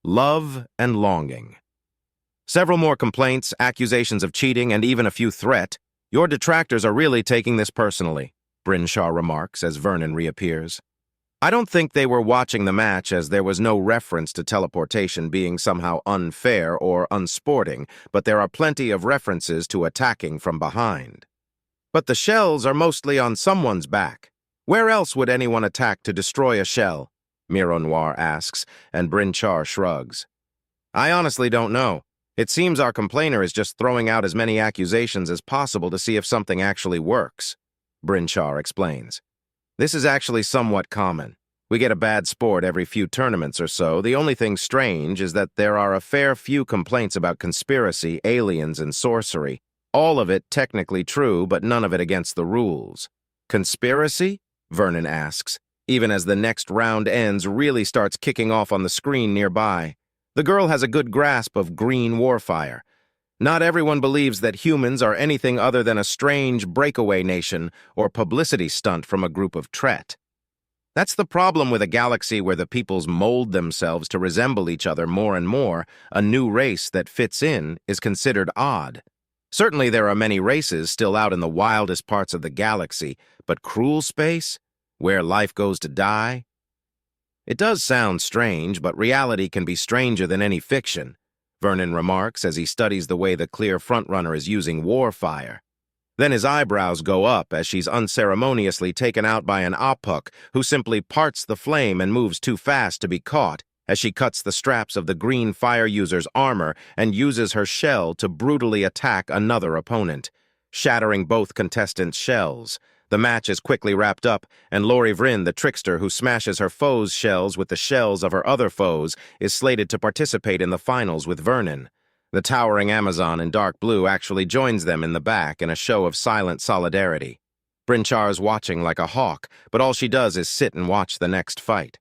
love and longing. Several more complaints, accusations of cheating, and even a few threats. Your detractors are really taking this personally, Brinshaw remarks as Vernon reappears. I don't think they were watching the match, as there was no reference to teleportation being somehow unfair or unsporting, but there are plenty of references to attacking from behind. But the shells are mostly on someone's back. Where else would anyone attack to destroy a shell? Mironoir asks, and Brinshaw shrugs. I honestly don't know. It seems our complainer is just throwing out as many accusations as possible to see if something actually works, Brinshaw explains. This is actually somewhat common. We get a bad sport every few tournaments or so. The only thing strange is that there are a fair few complaints about conspiracy, aliens, and sorcery. All of it technically true, but none of it against the rules. Conspiracy? Vernon asks, even as the next round ends really starts kicking off on the screen nearby. The girl has a good grasp of green warfire. Not everyone believes that humans are anything other than a strange breakaway nation or publicity stunt from a group of Tret. That's the problem with a galaxy where the peoples mold themselves to resemble each other more and more. A new race that fits in is considered odd. Certainly there are many races still out in the wildest parts of the galaxy, but cruel space, where life goes to die? It does sound strange, but reality can be stranger than any fiction, Vernon remarks as he studies the way the clear frontrunner is using warfire. Then his eyebrows go up as she's unceremoniously taken out by an Apuk who simply parts the flame and moves too fast to be caught as she cuts the straps of the green fire user's armor and uses her shell to brutally attack another opponent, shattering both contestants' shells. The match is quickly wrapped up, and Lori Vryn, the trickster who smashes her foes' shells with the shells of her other foes, is slated to participate in the finals with Vernon. The towering Amazon in dark blue actually joins them in the back in a show of silent solidarity. Brinchar's watching like a hawk, but all she does is sit and watch the next fight.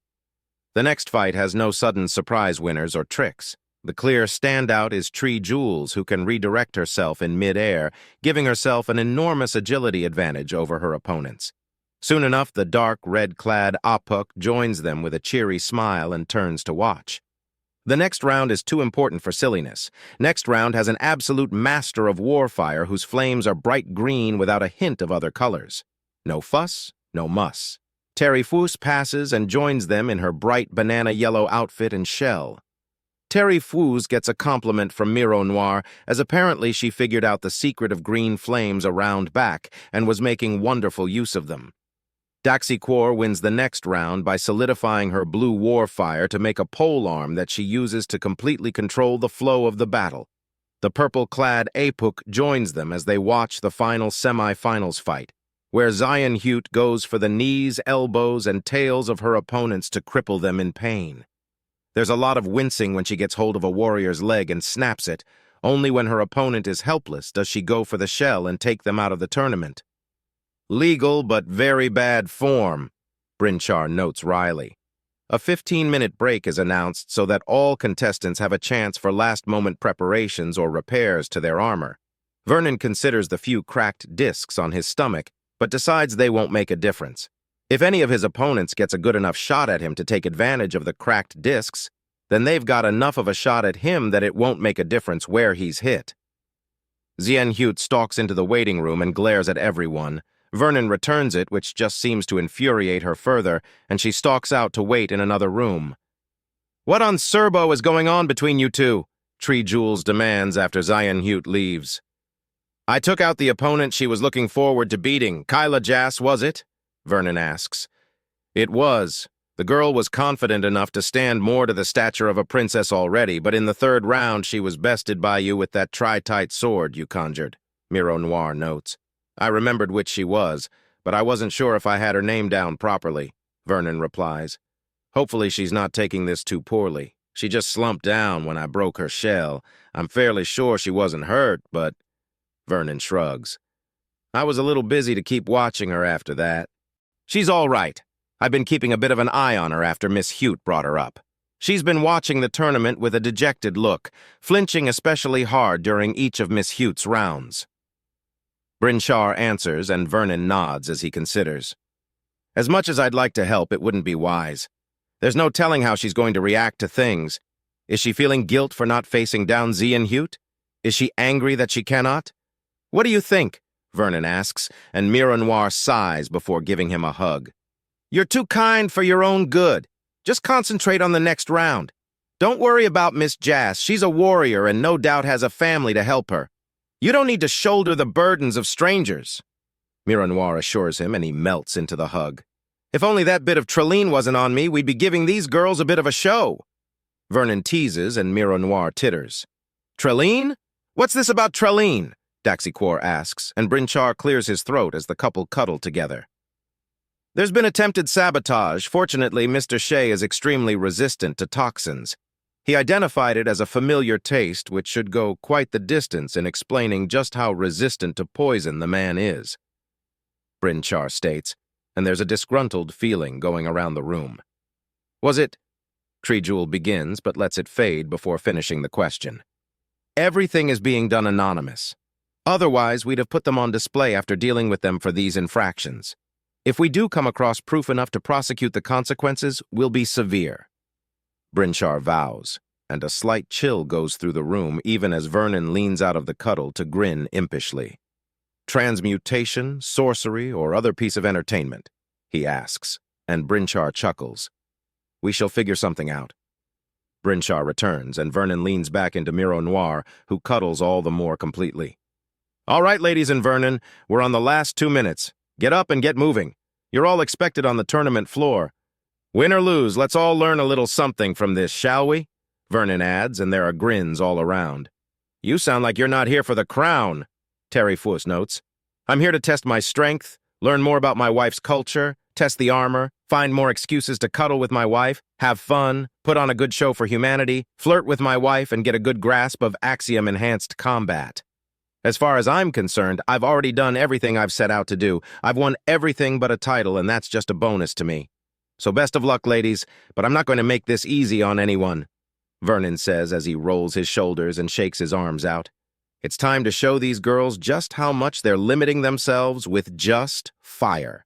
The next fight has no sudden surprise winners or tricks. The clear standout is Tree Jules, who can redirect herself in mid-air, giving herself an enormous agility advantage over her opponents. Soon enough, the dark, red-clad Apuk joins them with a cheery smile and turns to watch. The next round is too important for silliness. Next round has an absolute master of warfire whose flames are bright green without a hint of other colors. No fuss, no muss. Terry Foos passes and joins them in her bright banana-yellow outfit and shell. Terry Foos gets a compliment from Mironoir, as apparently she figured out the secret of green flames around back and was making wonderful use of them. Daxiquor wins the next round by solidifying her blue warfire to make a polearm that she uses to completely control the flow of the battle. The purple-clad Apuk joins them as they watch the final semi-finals fight, where Zion Hute goes for the knees, elbows, and tails of her opponents to cripple them in pain. There's a lot of wincing when she gets hold of a warrior's leg and snaps it. Only when her opponent is helpless does she go for the shell and take them out of the tournament. Legal but very bad form, Brinchar notes wryly. A 15-minute break is announced so that all contestants have a chance for last-moment preparations or repairs to their armor. Vernon considers the few cracked discs on his stomach, but decides they won't make a difference. If any of his opponents gets a good enough shot at him to take advantage of the cracked discs, then they've got enough of a shot at him that it won't make a difference where he's hit. Zien Hute stalks into the waiting room and glares at everyone. Vernon returns it, which just seems to infuriate her further, and she stalks out to wait in another room. "What on Serbo is going on between you two?" Tree Jules demands after Zien Hute leaves. "I took out the opponent she was looking forward to beating. Kyla Jass, was it?" Vernon asks. "It was. The girl was confident enough to stand more to the stature of a princess already, but in the third round she was bested by you with that tri-tight sword you conjured," Mironoir notes. "I remembered which she was, but I wasn't sure if I had her name down properly," Vernon replies. "Hopefully she's not taking this too poorly. She just slumped down when I broke her shell. I'm fairly sure she wasn't hurt, but—" Vernon shrugs. "I was a little busy to keep watching her after that. She's all right. I've been keeping a bit of an eye on her after Miss Hute brought her up. She's been watching the tournament with a dejected look, flinching especially hard during each of Miss Hute's rounds." Brinchar answers, and Vernon nods as he considers. "As much as I'd like to help, it wouldn't be wise. There's no telling how she's going to react to things. Is she feeling guilt for not facing down Zienhut? Is she angry that she cannot? What do you think? Vernon asks, and Mironoir sighs before giving him a hug. You're too kind for your own good. Just concentrate on the next round. Don't worry about Miss Jas. She's a warrior and no doubt has a family to help her. You don't need to shoulder the burdens of strangers. Mironoir assures him, and he melts into the hug. If only that bit of Trelline wasn't on me, we'd be giving these girls a bit of a show. Vernon teases, and Mironoir titters. Trelline? What's this about Trelline? Daxiquor asks, and Brinchar clears his throat as the couple cuddle together. There's been attempted sabotage. Fortunately, Mr. Shea is extremely resistant to toxins. He identified it as a familiar taste, which should go quite the distance in explaining just how resistant to poison the man is. Brinchar states, and there's a disgruntled feeling going around the room. Was it? Trijul begins, but lets it fade before finishing the question. Everything is being done anonymous. Otherwise, we'd have put them on display after dealing with them for these infractions. If we do come across proof enough to prosecute the consequences, we'll be severe. Brinchar vows, and a slight chill goes through the room even as Vernon leans out of the cuddle to grin impishly. Transmutation, sorcery, or other piece of entertainment? He asks, and Brinchar chuckles. We shall figure something out. Brinchar returns, and Vernon leans back into Mironoir, who cuddles all the more completely. All right, ladies and Vernon, we're on the last 2 minutes. Get up and get moving. You're all expected on the tournament floor. Win or lose, let's all learn a little something from this, shall we? Vernon adds, and there are grins all around. You sound like you're not here for the crown, Terry Fuss notes. I'm here to test my strength, learn more about my wife's culture, test the armor, find more excuses to cuddle with my wife, have fun, put on a good show for humanity, flirt with my wife, and get a good grasp of axiom-enhanced combat. As far as I'm concerned, I've already done everything I've set out to do. I've won everything but a title, and that's just a bonus to me. So best of luck, ladies, but I'm not going to make this easy on anyone, Vernon says as he rolls his shoulders and shakes his arms out. It's time to show these girls just how much they're limiting themselves with just fire.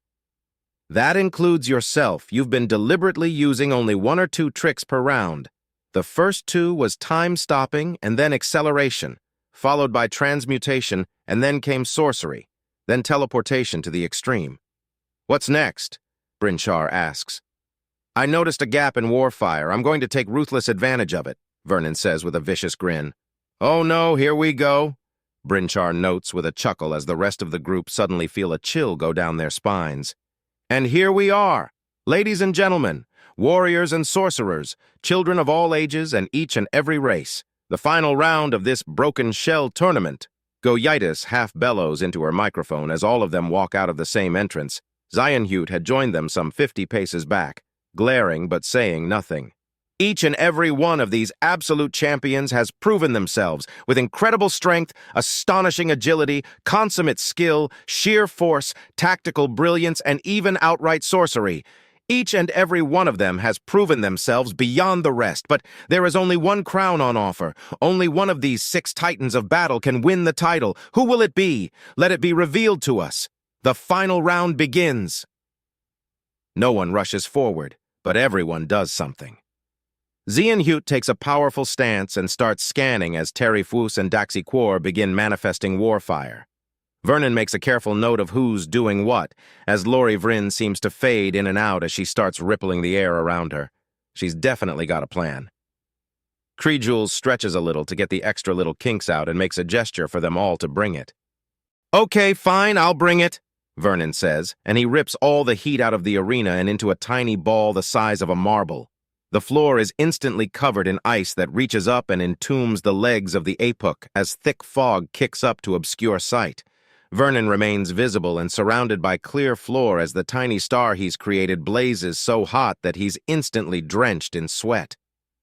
That includes yourself. You've been deliberately using only 1 or 2 tricks per round. The first 2 was time stopping and then acceleration, followed by transmutation, and then came sorcery, then teleportation to the extreme. What's next? Brinchar asks. I noticed a gap in Warfire. I'm going to take ruthless advantage of it, Vernon says with a vicious grin. Oh no, here we go, Brinchar notes with a chuckle as the rest of the group suddenly feel a chill go down their spines. And here we are, ladies and gentlemen, warriors and sorcerers, children of all ages and each and every race. The final round of this broken shell tournament. Goyitis half bellows into her microphone as all of them walk out of the same entrance. Zienhut had joined them some 50 paces back, glaring but saying nothing. Each and every one of these absolute champions has proven themselves with incredible strength, astonishing agility, consummate skill, sheer force, tactical brilliance, and even outright sorcery. Each and every one of them has proven themselves beyond the rest, but there is only one crown on offer. Only one of these 6 titans of battle can win the title. Who will it be? Let it be revealed to us. The final round begins. No one rushes forward, but everyone does something. Zienhut takes a powerful stance and starts scanning as Terry Fuss and Daxiquor begin manifesting warfire. Vernon makes a careful note of who's doing what, as Lori Vryn seems to fade in and out as she starts rippling the air around her. She's definitely got a plan. Trijul stretches a little to get the extra little kinks out and makes a gesture for them all to bring it. Okay, fine, I'll bring it, Vernon says, and he rips all the heat out of the arena and into a tiny ball the size of a marble. The floor is instantly covered in ice that reaches up and entombs the legs of the Apuk as thick fog kicks up to obscure sight. Vernon remains visible and surrounded by clear floor as the tiny star he's created blazes so hot that he's instantly drenched in sweat.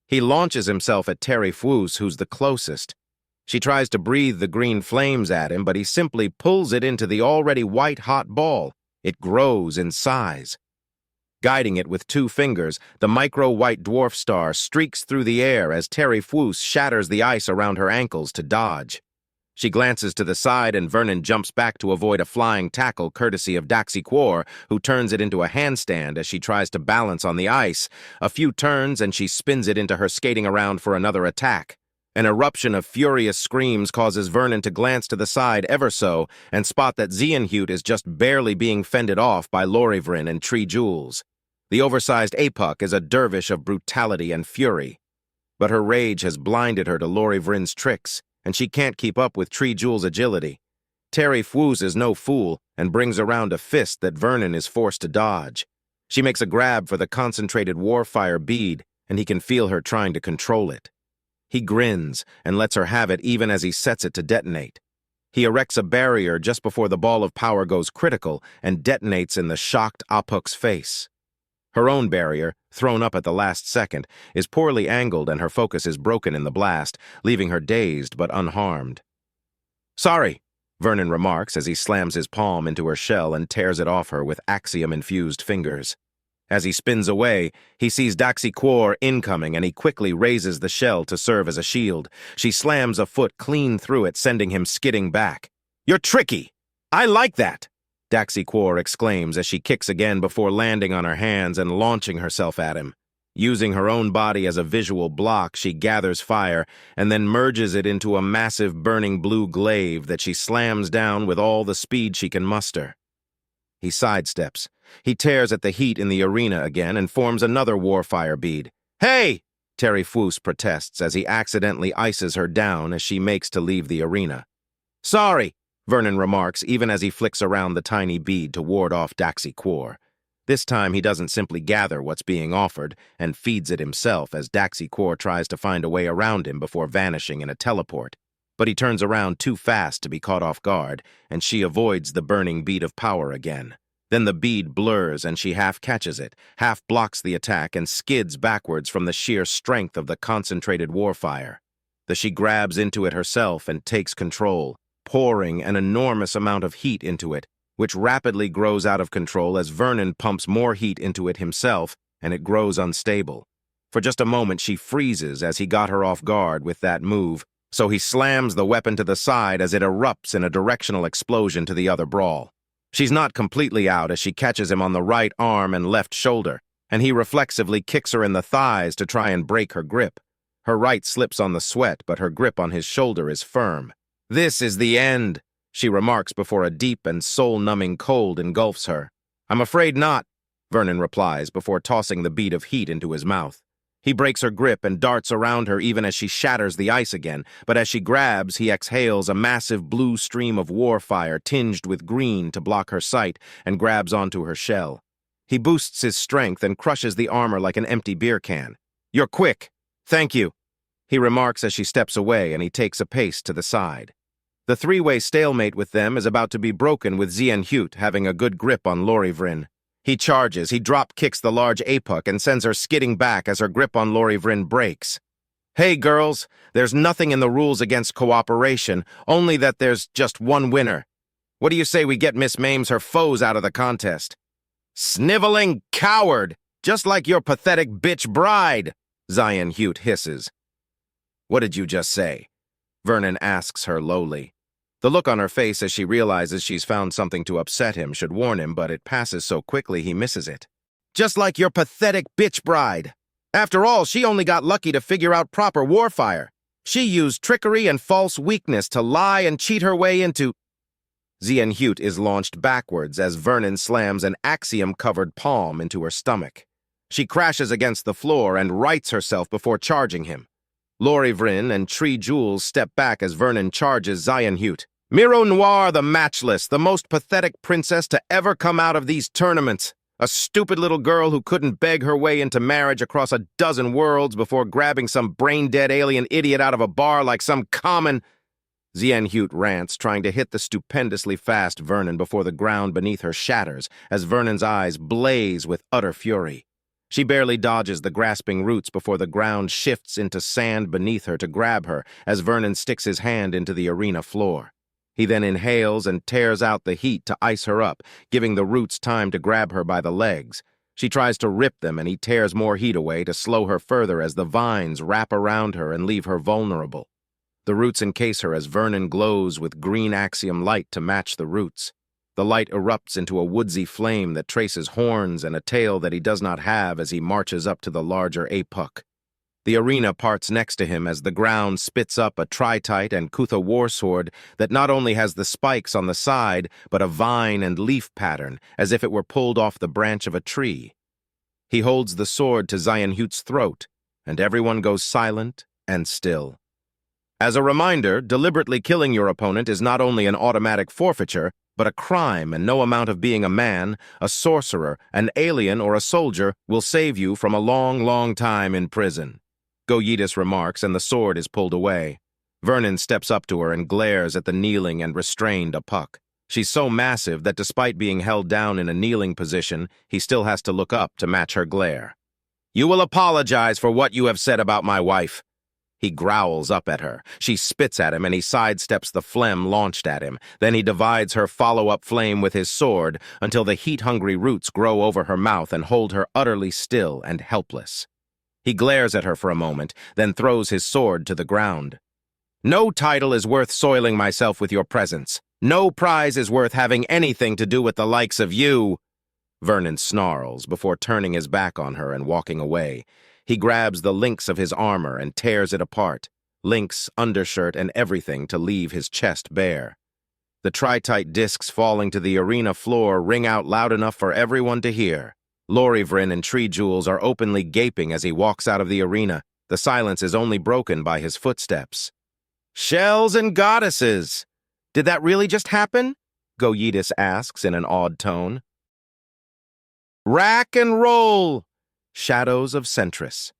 He launches himself at Terry Fuss, who's the closest. She tries to breathe the green flames at him, but he simply pulls it into the already white-hot ball. It grows in size. Guiding it with 2 fingers, the micro-white dwarf star streaks through the air as Terry Fuss shatters the ice around her ankles to dodge. She glances to the side and Vernon jumps back to avoid a flying tackle courtesy of Daxi Quor, who turns it into a handstand as she tries to balance on the ice. A few turns and she spins it into her skating around for another attack. An eruption of furious screams causes Vernon to glance to the side ever so and spot that Zianhute is just barely being fended off by Lorivrin and Tree Jules. The oversized Apuk is a dervish of brutality and fury. But her rage has blinded her to Lorivrin's tricks, and she can't keep up with Tree Jules' agility. Terry Fwoos is no fool and brings around a fist that Vernon is forced to dodge. She makes a grab for the concentrated warfire bead, and he can feel her trying to control it. He grins and lets her have it even as he sets it to detonate. He erects a barrier just before the ball of power goes critical and detonates in the shocked Apuk's face. Her own barrier, thrown up at the last second, is poorly angled and her focus is broken in the blast, leaving her dazed but unharmed. "Sorry," Vernon remarks as he slams his palm into her shell and tears it off her with axiom-infused fingers. As he spins away, he sees Daxi Quor incoming and he quickly raises the shell to serve as a shield. She slams a foot clean through it, sending him skidding back. "You're tricky! I like that!" Daxi Quor exclaims as she kicks again before landing on her hands and launching herself at him. Using her own body as a visual block, she gathers fire and then merges it into a massive burning blue glaive that she slams down with all the speed she can muster. He sidesteps. He tears at the heat in the arena again and forms another warfire bead. "Hey!" Terry Fwoos protests as he accidentally ices her down as she makes to leave the arena. "Sorry," Vernon remarks even as he flicks around the tiny bead to ward off Daxi Quor. This time he doesn't simply gather what's being offered and feeds it himself as Daxi Quor tries to find a way around him before vanishing in a teleport. But he turns around too fast to be caught off guard, and she avoids the burning bead of power again. Then the bead blurs and she half catches it, half blocks the attack, and skids backwards from the sheer strength of the concentrated warfire. She grabs into it herself and takes control, pouring an enormous amount of heat into it, which rapidly grows out of control as Vernon pumps more heat into it himself, and it grows unstable. For just a moment she freezes as he got her off guard with that move, so he slams the weapon to the side as it erupts in a directional explosion to the other brawl. She's not completely out as she catches him on the right arm and left shoulder, and he reflexively kicks her in the thighs to try and break her grip. Her right slips on the sweat, but her grip on his shoulder is firm. "This is the end," she remarks before a deep and soul-numbing cold engulfs her. "I'm afraid not," Vernon replies before tossing the bead of heat into his mouth. He breaks her grip and darts around her even as she shatters the ice again, but as she grabs, he exhales a massive blue stream of warfire tinged with green to block her sight and grabs onto her shell. He boosts his strength and crushes the armor like an empty beer can. "You're quick. Thank you," he remarks as she steps away and he takes a pace to the side. The three-way stalemate with them is about to be broken with Zianhute having a good grip on Lorivrin. He charges, he drop-kicks the large Apuk and sends her skidding back as her grip on Lorivrin breaks. "Hey, girls, there's nothing in the rules against cooperation, only that there's just one winner. What do you say we get Miss Mames her foes out of the contest?" "Sniveling coward! Just like your pathetic bitch bride!" Zianhute hisses. "What did you just say?" Vernon asks her lowly. The look on her face as she realizes she's found something to upset him should warn him, but it passes so quickly he misses it. "Just like your pathetic bitch bride. After all, she only got lucky to figure out proper warfire. She used trickery and false weakness to lie and cheat her way into—" Zianhute is launched backwards as Vernon slams an axiom-covered palm into her stomach. She crashes against the floor and rights herself before charging him. Lorivrin and Tree Jules step back as Vernon charges Zianhute. "Miro Noir the Matchless, the most pathetic princess to ever come out of these tournaments. A stupid little girl who couldn't beg her way into marriage across a dozen worlds before grabbing some brain-dead alien idiot out of a bar like some common—" Zianhute rants, trying to hit the stupendously fast Vernon before the ground beneath her shatters as Vernon's eyes blaze with utter fury. She barely dodges the grasping roots before the ground shifts into sand beneath her to grab her as Vernon sticks his hand into the arena floor. He then inhales and tears out the heat to ice her up, giving the roots time to grab her by the legs. She tries to rip them and he tears more heat away to slow her further as the vines wrap around her and leave her vulnerable. The roots encase her as Vernon glows with green axiom light to match the roots. The light erupts into a woodsy flame that traces horns and a tail that he does not have as he marches up to the larger APUC. The arena parts next to him as the ground spits up a tritite and Kutha warsword that not only has the spikes on the side, but a vine and leaf pattern, as if it were pulled off the branch of a tree. He holds the sword to Zionhut's throat, and everyone goes silent and still. As a reminder, deliberately killing your opponent is not only an automatic forfeiture, but a crime, and no amount of being a man, a sorcerer, an alien, or a soldier will save you from a long, long time in prison. Goyitis remarks, and the sword is pulled away. Vernon steps up to her and glares at the kneeling and restrained APUC. She's so massive that despite being held down in a kneeling position, he still has to look up to match her glare. "You will apologize for what you have said about my wife." He growls up at her. She spits at him and he sidesteps the phlegm launched at him. Then he divides her follow-up flame with his sword until the heat-hungry roots grow over her mouth and hold her utterly still and helpless. He glares at her for a moment, then throws his sword to the ground. "No title is worth soiling myself with your presence. No prize is worth having anything to do with the likes of you." Vernon snarls before turning his back on her and walking away. He grabs the links of his armor and tears it apart, links, undershirt, and everything to leave his chest bare. The tritite discs falling to the arena floor ring out loud enough for everyone to hear. Lorivrin and Tree Jewels are openly gaping as he walks out of the arena. The silence is only broken by his footsteps. "Shells and goddesses! Did that really just happen?" Goyitis asks in an awed tone. "Rack and roll!" Shadows of Centris.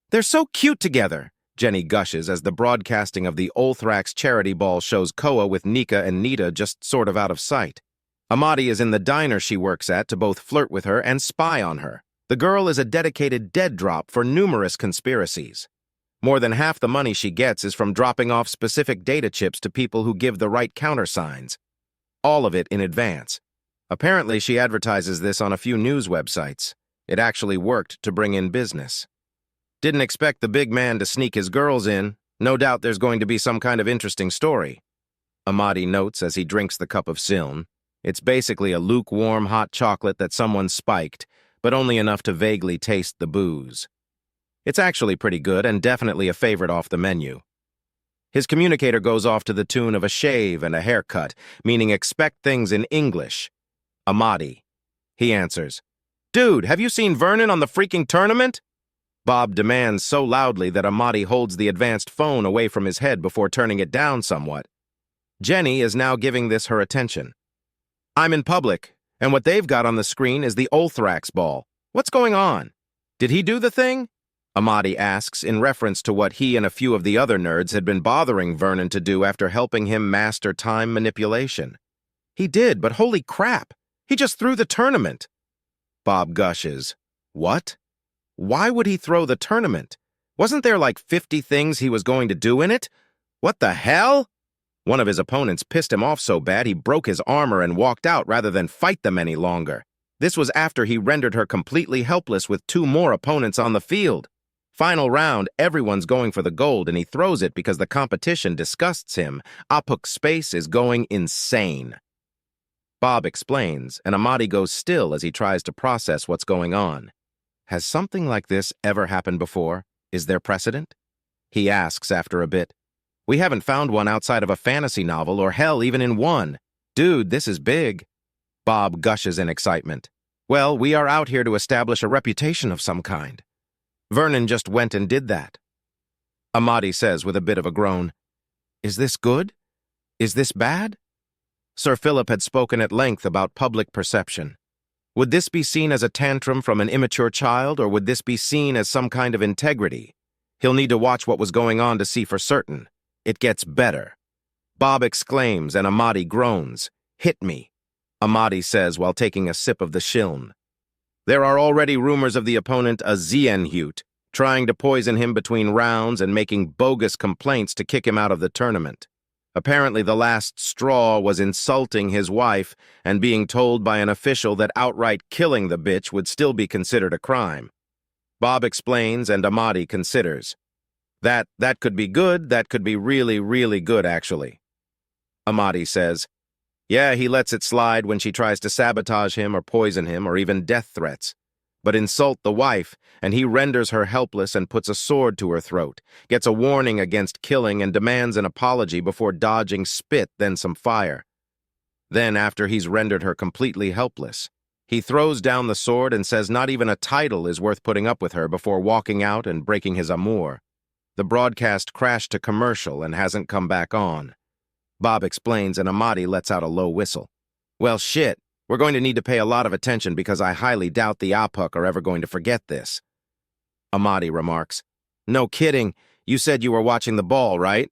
"They're so cute together," Jenny gushes as the broadcasting of the Olthrax charity ball shows Koa with Nika and Nita just sort of out of sight. Amadi is in the diner she works at to both flirt with her and spy on her. The girl is a dedicated dead drop for numerous conspiracies. More than half the money she gets is from dropping off specific data chips to people who give the right countersigns. All of it in advance. Apparently, she advertises this on a few news websites. It actually worked to bring in business. Didn't expect the big man to sneak his girls in. No doubt there's going to be some kind of interesting story. Amadi notes as he drinks the cup of Siln. It's basically a lukewarm hot chocolate that someone spiked, but only enough to vaguely taste the booze. It's actually pretty good and definitely a favorite off the menu. His communicator goes off to the tune of a shave and a haircut, meaning expect things in English. Amadi. He answers, "Dude, have you seen Vernon on the freaking tournament?" Bob demands so loudly that Amadi holds the advanced phone away from his head before turning it down somewhat. Jenny is now giving this her attention. "I'm in public, and what they've got on the screen is the Olthrax ball. What's going on? Did he do the thing?" Amadi asks in reference to what he and a few of the other nerds had been bothering Vernon to do after helping him master time manipulation. "He did, but holy crap, he just threw the tournament." Bob gushes. "What? Why would he throw the tournament? Wasn't there like 50 things he was going to do in it? What the hell?" One of his opponents pissed him off so bad he broke his armor and walked out rather than fight them any longer. This was after he rendered her completely helpless with 2 more opponents on the field. Final round, everyone's going for the gold and he throws it because the competition disgusts him. APUC space is going insane. Bob explains, and Amadi goes still as he tries to process what's going on. Has something like this ever happened before? Is there precedent? He asks after a bit. We haven't found one outside of a fantasy novel, or hell, even in one. Dude, this is big. Bob gushes in excitement. Well, we are out here to establish a reputation of some kind. Vernon just went and did that. Amadi says with a bit of a groan, Is this good? Is this bad? Sir Philip had spoken at length about public perception. Would this be seen as a tantrum from an immature child, or would this be seen as some kind of integrity? He'll need to watch what was going on to see for certain. It gets better. Bob exclaims and Amadi groans. Hit me, Amadi says while taking a sip of the shiln. There are already rumors of the opponent, a Zionhut, trying to poison him between rounds and making bogus complaints to kick him out of the tournament. Apparently the last straw was insulting his wife and being told by an official that outright killing the bitch would still be considered a crime. Bob explains and Amadi considers. That could be good, that could be really, really good, actually. Amadi says, yeah, he lets it slide when she tries to sabotage him or poison him or even death threats. But insult the wife, and he renders her helpless and puts a sword to her throat, gets a warning against killing and demands an apology before dodging spit, then some fire. Then, after he's rendered her completely helpless, he throws down the sword and says not even a title is worth putting up with her before walking out and breaking his amour. The broadcast crashed to commercial and hasn't come back on. Bob explains and Amadi lets out a low whistle. Well, shit, we're going to need to pay a lot of attention because I highly doubt the Apuk are ever going to forget this. Amadi remarks, no kidding, you said you were watching the ball, right?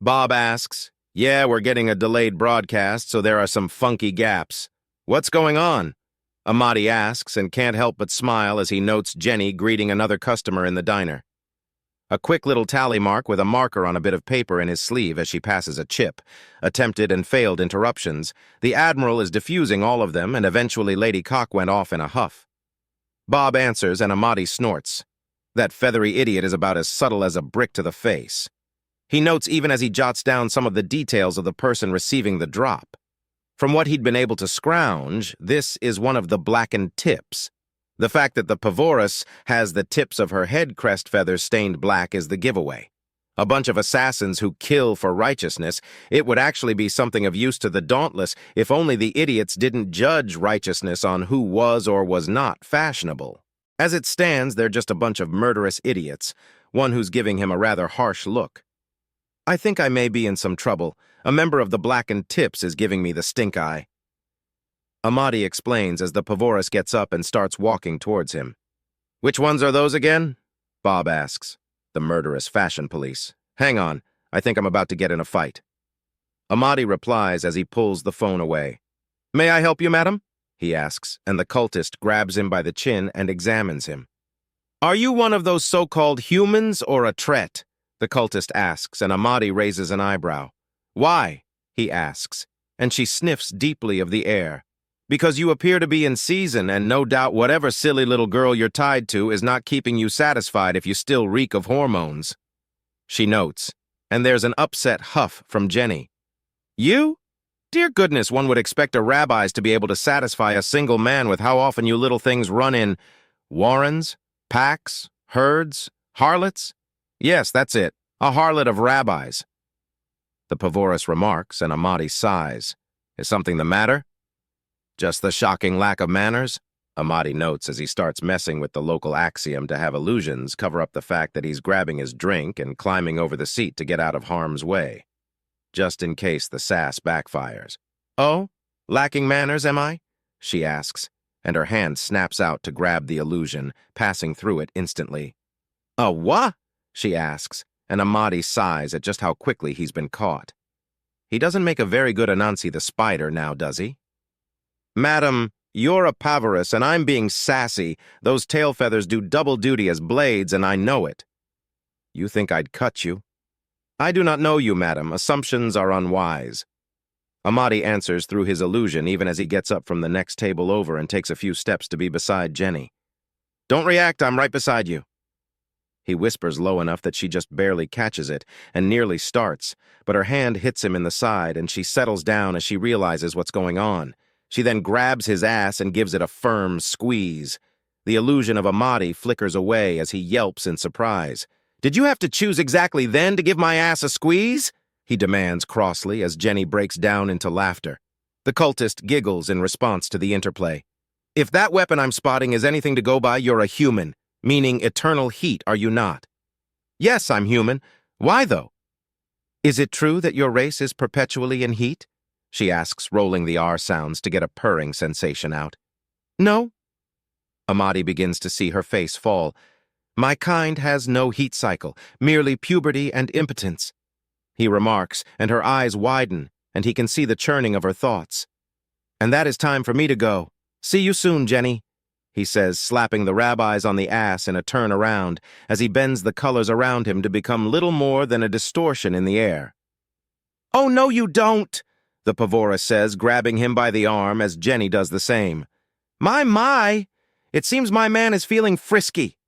Bob asks, yeah, we're getting a delayed broadcast, so there are some funky gaps. What's going on? Amadi asks and can't help but smile as he notes Jenny greeting another customer in the diner. A quick little tally mark with a marker on a bit of paper in his sleeve as she passes a chip. Attempted and failed interruptions. The Admiral is diffusing all of them, and eventually Lady Cock went off in a huff. Bob answers, and Amadi snorts. That feathery idiot is about as subtle as a brick to the face. He notes even as he jots down some of the details of the person receiving the drop. From what he'd been able to scrounge, this is one of the blackened tips. The fact that the Pavoris has the tips of her head crest feathers stained black is the giveaway. A bunch of assassins who kill for righteousness, it would actually be something of use to the Dauntless if only the idiots didn't judge righteousness on who was or was not fashionable. As it stands, they're just a bunch of murderous idiots, one who's giving him a rather harsh look. I think I may be in some trouble. A member of the blackened tips is giving me the stink eye. Amadi explains as the Pavoris gets up and starts walking towards him. Which ones are those again? Bob asks. The murderous fashion police. Hang on, I think I'm about to get in a fight. Amadi replies as he pulls the phone away. May I help you, madam? He asks, and the cultist grabs him by the chin and examines him. Are you one of those so-called humans or a tret? The cultist asks, and Amadi raises an eyebrow. Why? He asks, and she sniffs deeply of the air. Because you appear to be in season, and no doubt whatever silly little girl you're tied to is not keeping you satisfied if you still reek of hormones. She notes, and there's an upset huff from Jenny. You? Dear goodness, one would expect a rabbi's to be able to satisfy a single man with how often you little things run in warrens, packs, herds, harlots? Yes, that's it, a harlot of rabbis. The Pavoris remarks, and Amadi sighs. Is something the matter? Just the shocking lack of manners? Amadi notes as he starts messing with the local axiom to have illusions cover up the fact that he's grabbing his drink and climbing over the seat to get out of harm's way. Just in case the sass backfires. Oh, lacking manners, am I? She asks, and her hand snaps out to grab the illusion, passing through it instantly. A what? She asks, and Amadi sighs at just how quickly he's been caught. He doesn't make a very good Anansi the Spider now, does he? Madam, you're a Pavoris and I'm being sassy. Those tail feathers do double duty as blades and I know it. You think I'd cut you? I do not know you, madam. Assumptions are unwise. Amadi answers through his illusion even as he gets up from the next table over and takes a few steps to be beside Jenny. Don't react, I'm right beside you. He whispers low enough that she just barely catches it and nearly starts, but her hand hits him in the side and she settles down as she realizes what's going on. She then grabs his ass and gives it a firm squeeze. The illusion of Amadi flickers away as he yelps in surprise. Did you have to choose exactly then to give my ass a squeeze? He demands crossly as Jenny breaks down into laughter. The cultist giggles in response to the interplay. If that weapon I'm spotting is anything to go by, you're a human, meaning eternal heat, are you not? Yes, I'm human. Why, though? Is it true that your race is perpetually in heat? She asks, rolling the R sounds to get a purring sensation out. No. Amadi begins to see her face fall. My kind has no heat cycle, merely puberty and impotence. He remarks, and her eyes widen, and he can see the churning of her thoughts. And that is time for me to go. See you soon, Jenny, he says, slapping the rabbis on the ass in a turn around as he bends the colors around him to become little more than a distortion in the air. Oh, no, you don't, the Pavora says, grabbing him by the arm as Jenny does the same. My! It seems my man is feeling frisky.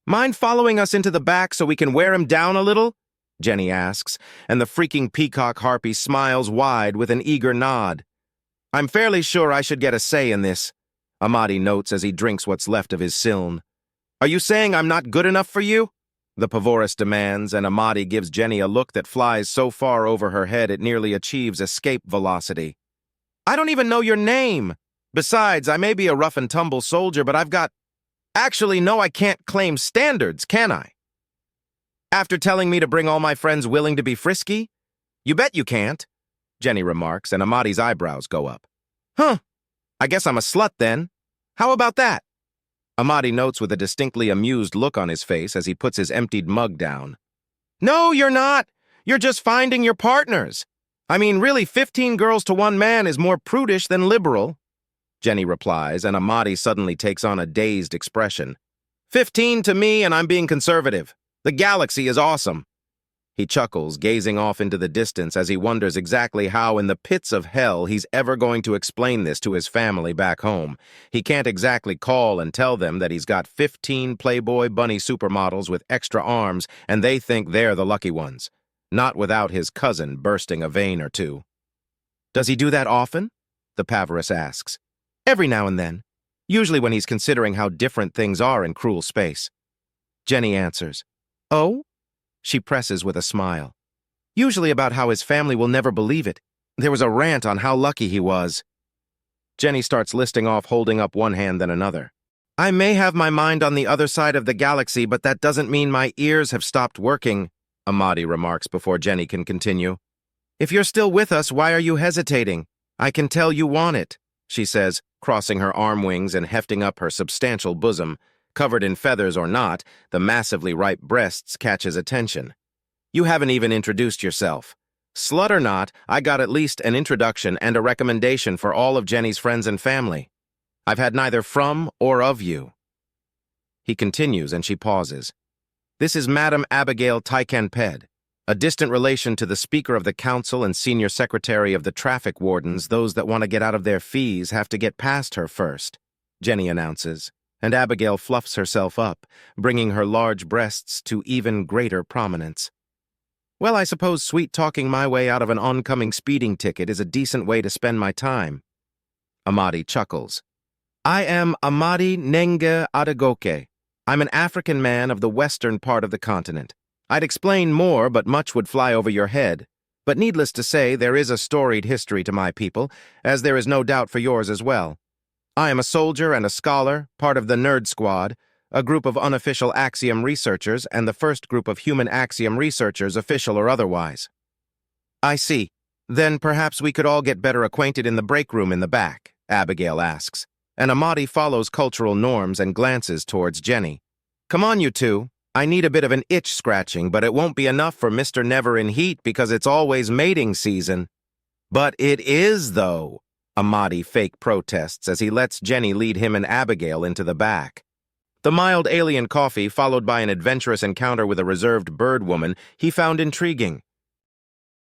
Mind following us into the back so we can wear him down a little? Jenny asks, and the freaking peacock harpy smiles wide with an eager nod. I'm fairly sure I should get a say in this, Amadi notes as he drinks what's left of his siln. Are you saying I'm not good enough for you? The Pavorus demands, and Amadi gives Jenny a look that flies so far over her head it nearly achieves escape velocity. I don't even know your name. Besides, I may be a rough-and-tumble soldier, but I've got... Actually, no, I can't claim standards, can I? After telling me to bring all my friends willing to be frisky? You bet you can't, Jenny remarks, and Amadi's eyebrows go up. Huh, I guess I'm a slut then. How about that? Amadi notes with a distinctly amused look on his face as he puts his emptied mug down. No, you're not. You're just finding your partners. I mean, really, 15 girls to one man is more prudish than liberal, Jenny replies, and Amadi suddenly takes on a dazed expression. 15 to me, and I'm being conservative. The galaxy is awesome. He chuckles, gazing off into the distance as he wonders exactly how in the pits of hell he's ever going to explain this to his family back home. He can't exactly call and tell them that he's got 15 Playboy bunny supermodels with extra arms, and they think they're the lucky ones. Not without his cousin bursting a vein or two. Does he do that often? The Pavorus asks. Every now and then. Usually when he's considering how different things are in cruel space. Jenny answers. Oh? She presses with a smile. Usually about how his family will never believe it. There was a rant on how lucky he was. Jenny starts listing off, holding up one hand then another. I may have my mind on the other side of the galaxy, but that doesn't mean my ears have stopped working, Amadi remarks before Jenny can continue. If you're still with us, why are you hesitating? I can tell you want it, she says, crossing her arm wings and hefting up her substantial bosom. Covered in feathers or not, the massively ripe breasts catch his attention. You haven't even introduced yourself. Slut or not, I got at least an introduction and a recommendation for all of Jenny's friends and family. I've had neither from or of you. He continues, and she pauses. This is Madame Abigail Tycanped, a distant relation to the Speaker of the Council and Senior Secretary of the Traffic Wardens. Those that want to get out of their fees have to get past her first, Jenny announces. And Abigail fluffs herself up, bringing her large breasts to even greater prominence. Well, I suppose sweet-talking my way out of an oncoming speeding ticket is a decent way to spend my time. Amadi chuckles. I am Amadi Nenge Adegoke. I'm an African man of the western part of the continent. I'd explain more, but much would fly over your head. But needless to say, there is a storied history to my people, as there is no doubt for yours as well. I am a soldier and a scholar, part of the Nerd Squad, a group of unofficial Axiom researchers and the first group of human Axiom researchers, official or otherwise. I see. Then perhaps we could all get better acquainted in the break room in the back, Abigail asks, and Amadi follows cultural norms and glances towards Jenny. Come on, you two. I need a bit of an itch scratching, but it won't be enough for Mr. Never in Heat because it's always mating season. But it is, though. Amadi fake protests as he lets Jenny lead him and Abigail into the back. The mild alien coffee, followed by an adventurous encounter with a reserved bird woman, he found intriguing.